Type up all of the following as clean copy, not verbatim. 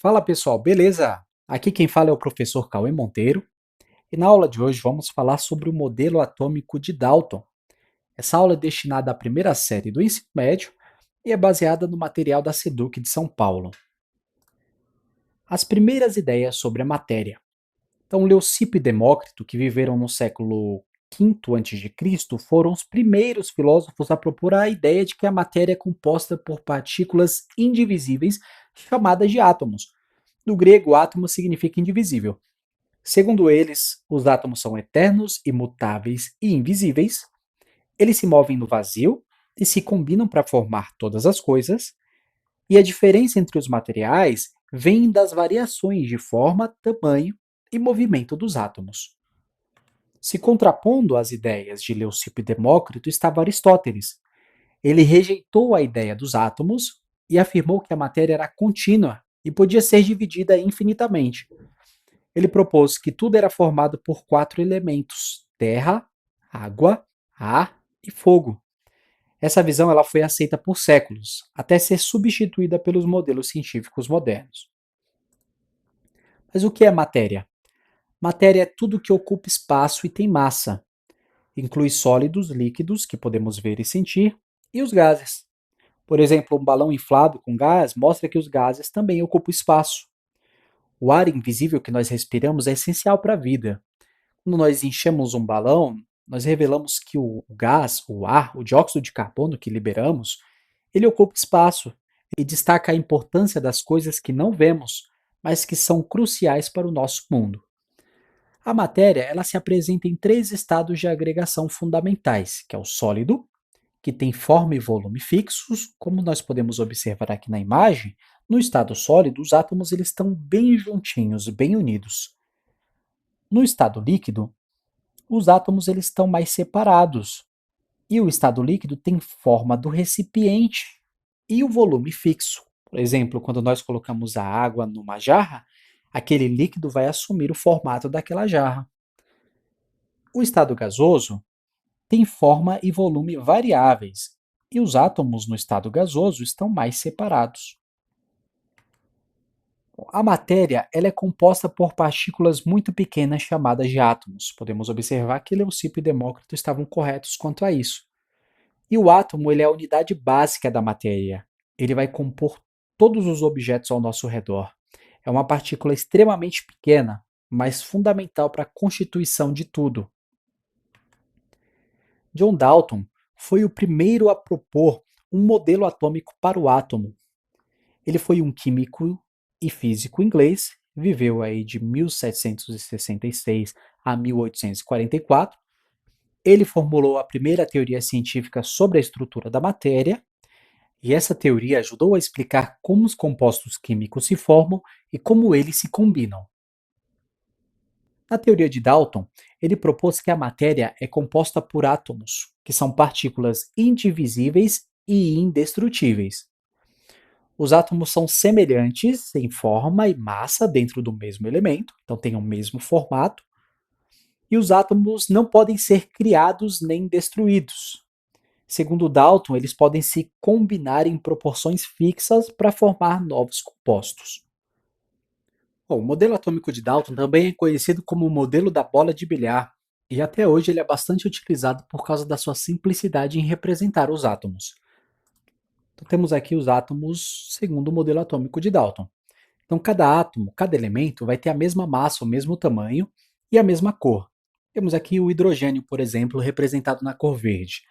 Fala pessoal, beleza? Aqui quem fala é o professor Cauê Monteiro e na aula de hoje vamos falar sobre o modelo atômico de Dalton. Essa aula é destinada à primeira série do ensino médio e é baseada no material da SEDUC de São Paulo. As primeiras ideias sobre a matéria. Então, Leucipo e Demócrito, que viveram no século V a.C., foram os primeiros filósofos a propor a ideia de que a matéria é composta por partículas indivisíveis chamadas de átomos. No grego, átomo significa indivisível. Segundo eles, os átomos são eternos, imutáveis e invisíveis. Eles se movem no vazio e se combinam para formar todas as coisas. E a diferença entre os materiais vem das variações de forma, tamanho e movimento dos átomos. Se contrapondo às ideias de Leucipo e Demócrito estava Aristóteles. Ele rejeitou a ideia dos átomos e afirmou que a matéria era contínua e podia ser dividida infinitamente. Ele propôs que tudo era formado por quatro elementos: terra, água, ar e fogo. Essa visão ela foi aceita por séculos, até ser substituída pelos modelos científicos modernos. Mas o que é matéria? Matéria é tudo que ocupa espaço e tem massa. Inclui sólidos, líquidos, que podemos ver e sentir, e os gases. Por exemplo, um balão inflado com gás mostra que os gases também ocupam espaço. O ar invisível que nós respiramos é essencial para a vida. Quando nós enchemos um balão, nós revelamos que o gás, o ar, o dióxido de carbono que liberamos, ele ocupa espaço e destaca a importância das coisas que não vemos, mas que são cruciais para o nosso mundo. A matéria, ela se apresenta em três estados de agregação fundamentais, que é o sólido, que tem forma e volume fixos, como nós podemos observar aqui na imagem. No estado sólido, os átomos eles estão bem juntinhos, bem unidos. No estado líquido, os átomos eles estão mais separados. E o estado líquido tem forma do recipiente e o volume fixo. Por exemplo, quando nós colocamos a água numa jarra, aquele líquido vai assumir o formato daquela jarra. O estado gasoso tem forma e volume variáveis, e os átomos no estado gasoso estão mais separados. A matéria ela é composta por partículas muito pequenas chamadas de átomos. Podemos observar que Leucipo e Demócrito estavam corretos quanto a isso. E o átomo ele é a unidade básica da matéria. Ele vai compor todos os objetos ao nosso redor. É uma partícula extremamente pequena, mas fundamental para a constituição de tudo. John Dalton foi o primeiro a propor um modelo atômico para o átomo. Ele foi um químico e físico inglês, viveu aí de 1766 a 1844. Ele formulou a primeira teoria científica sobre a estrutura da matéria, e essa teoria ajudou a explicar como os compostos químicos se formam e como eles se combinam. Na teoria de Dalton, ele propôs que a matéria é composta por átomos, que são partículas indivisíveis e indestrutíveis. Os átomos são semelhantes em forma e massa dentro do mesmo elemento, então têm o mesmo formato, e os átomos não podem ser criados nem destruídos. Segundo Dalton, eles podem se combinar em proporções fixas para formar novos compostos. Bom, o modelo atômico de Dalton também é conhecido como o modelo da bola de bilhar, e até hoje ele é bastante utilizado por causa da sua simplicidade em representar os átomos. Então temos aqui os átomos segundo o modelo atômico de Dalton. Então cada átomo, cada elemento vai ter a mesma massa, o mesmo tamanho e a mesma cor. Temos aqui o hidrogênio, por exemplo, representado na cor verde.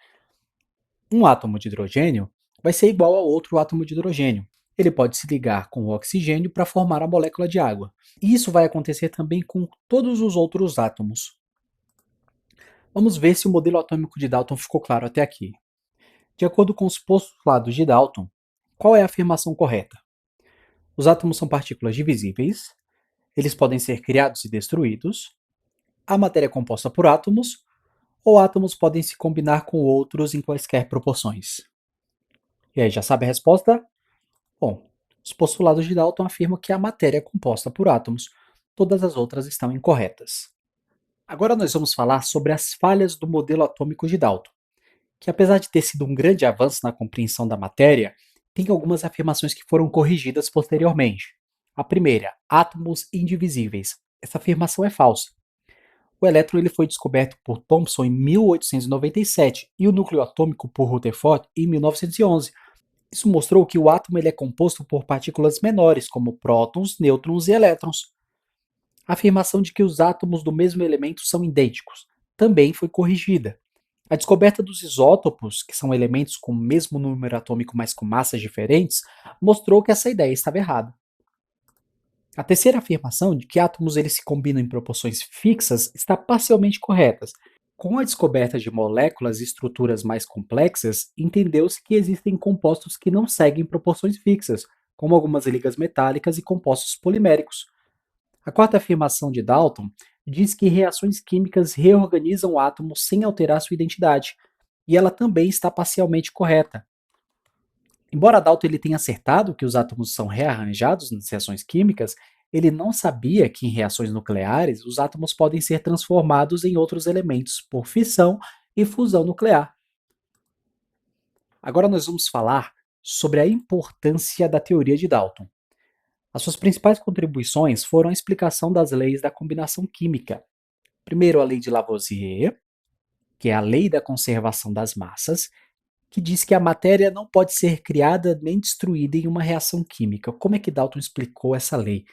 Um átomo de hidrogênio vai ser igual a outro átomo de hidrogênio. Ele pode se ligar com o oxigênio para formar a molécula de água. E isso vai acontecer também com todos os outros átomos. Vamos ver se o modelo atômico de Dalton ficou claro até aqui. De acordo com os postulados de Dalton, qual é a afirmação correta? Os átomos são partículas divisíveis, eles podem ser criados e destruídos, a matéria é composta por átomos, ou átomos podem se combinar com outros em quaisquer proporções. E aí, já sabe a resposta? Bom, os postulados de Dalton afirmam que a matéria é composta por átomos, todas as outras estão incorretas. Agora nós vamos falar sobre as falhas do modelo atômico de Dalton, que apesar de ter sido um grande avanço na compreensão da matéria, tem algumas afirmações que foram corrigidas posteriormente. A primeira, átomos indivisíveis. Essa afirmação é falsa. O elétron ele foi descoberto por Thomson em 1897 e noventa e sete e o núcleo atômico por Rutherford em 1911. Isso mostrou que o átomo ele é composto por partículas menores, como prótons, nêutrons e elétrons. A afirmação de que os átomos do mesmo elemento são idênticos também foi corrigida. A descoberta dos isótopos, que são elementos com o mesmo número atômico, mas com massas diferentes, mostrou que essa ideia estava errada. A terceira afirmação de que átomos eles se combinam em proporções fixas está parcialmente correta. Com a descoberta de moléculas e estruturas mais complexas, entendeu-se que existem compostos que não seguem proporções fixas, como algumas ligas metálicas e compostos poliméricos. A quarta afirmação de Dalton diz que reações químicas reorganizam átomos sem alterar sua identidade, e ela também está parcialmente correta. Embora Dalton ele tenha acertado que os átomos são rearranjados nas reações químicas, ele não sabia que em reações nucleares os átomos podem ser transformados em outros elementos por fissão e fusão nuclear. Agora nós vamos falar sobre a importância da teoria de Dalton. As suas principais contribuições foram a explicação das leis da combinação química. Primeiro, a lei de Lavoisier, que é a lei da conservação das massas, que diz que a matéria não pode ser criada nem destruída em uma reação química. Como é que Dalton explicou essa lei?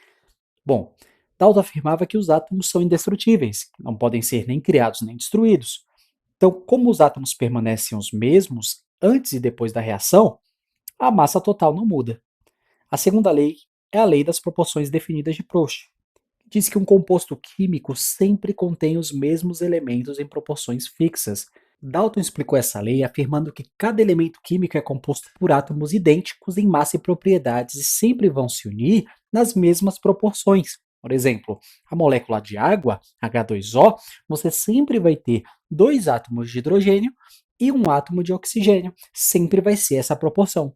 Bom, Dalton afirmava que os átomos são indestrutíveis, que não podem ser nem criados nem destruídos. Então, como os átomos permanecem os mesmos antes e depois da reação, a massa total não muda. A segunda lei é a lei das proporções definidas de Proust. Diz que um composto químico sempre contém os mesmos elementos em proporções fixas. Dalton explicou essa lei afirmando que cada elemento químico é composto por átomos idênticos em massa e propriedades e sempre vão se unir nas mesmas proporções. Por exemplo, a molécula de água, H2O, você sempre vai ter dois átomos de hidrogênio e um átomo de oxigênio. Sempre vai ser essa proporção.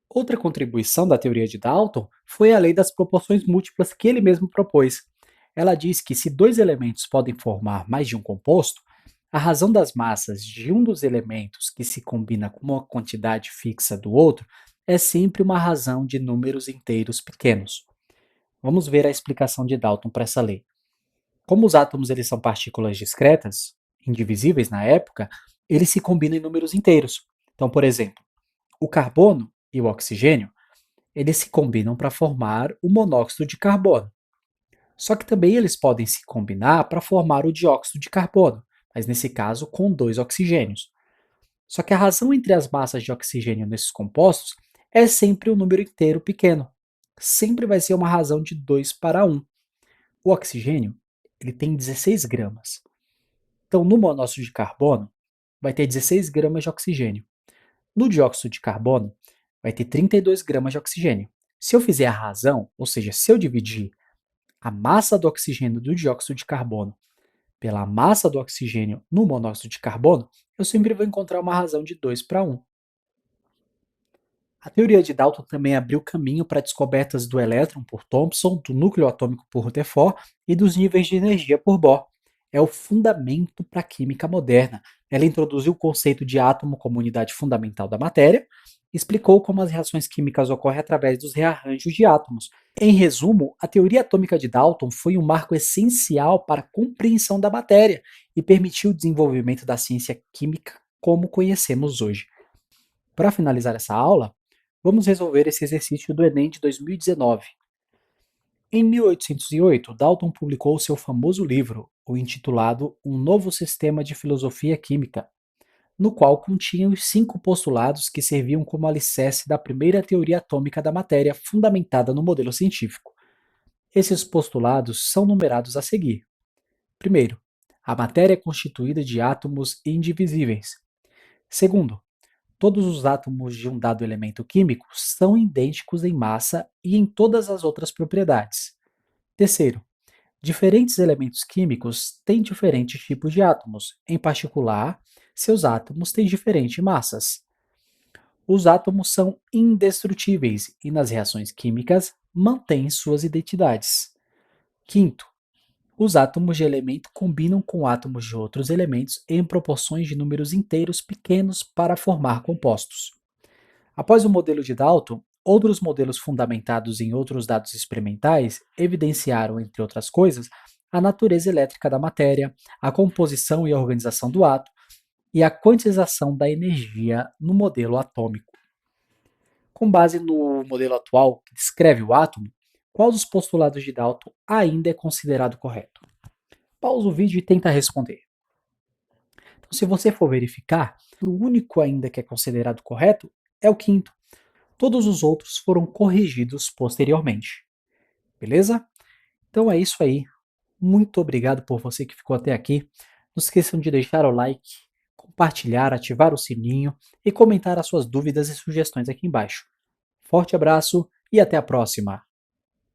Outra contribuição da teoria de Dalton foi a lei das proporções múltiplas que ele mesmo propôs. Ela diz que se dois elementos podem formar mais de um composto, a razão das massas de um dos elementos que se combina com uma quantidade fixa do outro é sempre uma razão de números inteiros pequenos. Vamos ver a explicação de Dalton para essa lei. Como os átomos eles são partículas discretas, indivisíveis na época, eles se combinam em números inteiros. Então, por exemplo, o carbono e o oxigênio, eles se combinam para formar o monóxido de carbono. Só que também eles podem se combinar para formar o dióxido de carbono, mas nesse caso com dois oxigênios. Só que a razão entre as massas de oxigênio nesses compostos é sempre um número inteiro pequeno. Sempre vai ser uma razão de 2 para 1. O oxigênio ele tem 16 gramas. Então, no monóxido de carbono, vai ter 16 gramas de oxigênio. No dióxido de carbono, vai ter 32 gramas de oxigênio. Se eu fizer a razão, ou seja, se eu dividir a massa do oxigênio do dióxido de carbono pela massa do oxigênio no monóxido de carbono, eu sempre vou encontrar uma razão de 2 para 1. A teoria de Dalton também abriu caminho para descobertas do elétron por Thomson, do núcleo atômico por Rutherford e dos níveis de energia por Bohr. É o fundamento para a química moderna. Ela introduziu o conceito de átomo como unidade fundamental da matéria, explicou como as reações químicas ocorrem através dos rearranjos de átomos. Em resumo, a teoria atômica de Dalton foi um marco essencial para a compreensão da matéria e permitiu o desenvolvimento da ciência química como conhecemos hoje. Para finalizar essa aula, vamos resolver esse exercício do Enem de 2019. Em 1808, Dalton publicou seu famoso livro, o intitulado Um Novo Sistema de Filosofia Química, no qual continha os 5 postulados que serviam como alicerce da primeira teoria atômica da matéria fundamentada no modelo científico. Esses postulados são numerados a seguir. Primeiro, a matéria é constituída de átomos indivisíveis. Segundo, todos os átomos de um dado elemento químico são idênticos em massa e em todas as outras propriedades. Terceiro, diferentes elementos químicos têm diferentes tipos de átomos, em particular, seus átomos têm diferentes massas. Os átomos são indestrutíveis e, nas reações químicas, mantêm suas identidades. Quinto, os átomos de elemento combinam com átomos de outros elementos em proporções de números inteiros pequenos para formar compostos. Após o modelo de Dalton, Outros modelos fundamentados em outros dados experimentais evidenciaram, entre outras coisas, a natureza elétrica da matéria, a composição e a organização do átomo e a quantização da energia no modelo atômico. Com base no modelo atual que descreve o átomo, qual dos postulados de Dalton ainda é considerado correto? Pausa o vídeo e tenta responder. Então, se você for verificar, o único ainda que é considerado correto é o quinto. Todos os outros foram corrigidos posteriormente. Beleza? Então é isso aí. Muito obrigado por você que ficou até aqui. Não esqueçam de deixar o like, compartilhar, ativar o sininho e comentar as suas dúvidas e sugestões aqui embaixo. Forte abraço e até a próxima!